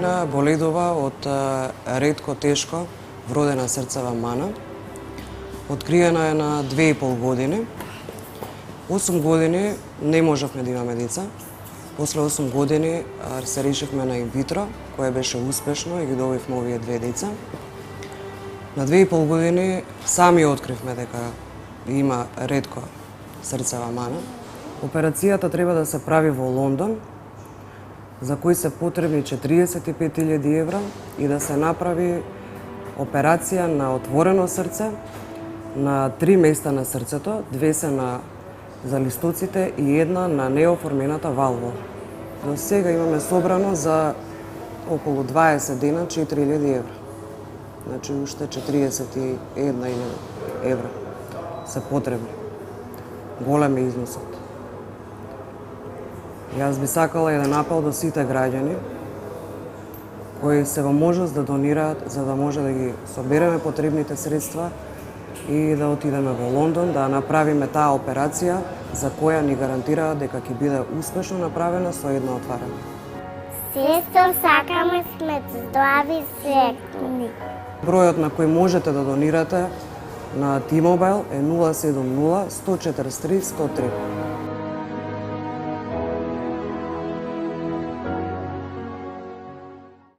година боледува од ретко тешко вродена срцева мана. Откриена е на 2,5 години. 8 години не можевме да имаме деца. После 8 години се решивме на инвитро, кое беше успешно и ги добивме овие 2 деца. На 2,5 години сами откривме дека има ретко срцева мана. Операцијата треба да се прави во Лондон, за кои се потребни 45.000 евра и да се направи операција на отворено срце на 3 места на срцето, 2 се на залистоците и 1 на неоформената валвула. До сега имаме собрано за околу 20 дена 4.000 евра. Значи уште 41.000 евра се потребни. Голем е износот. Јас би сакала еден апел до сите граѓани кои се во можност да донираат за да може да ги собереме потребните средства и да отидеме во Лондон да направиме таа операција за која ни гарантираат дека ќе биде успешно направена со една отварена. Сестро, сакаме сме здрави среќни. Бројот на кој можете да донирате на T-Mobile е 070 143 103.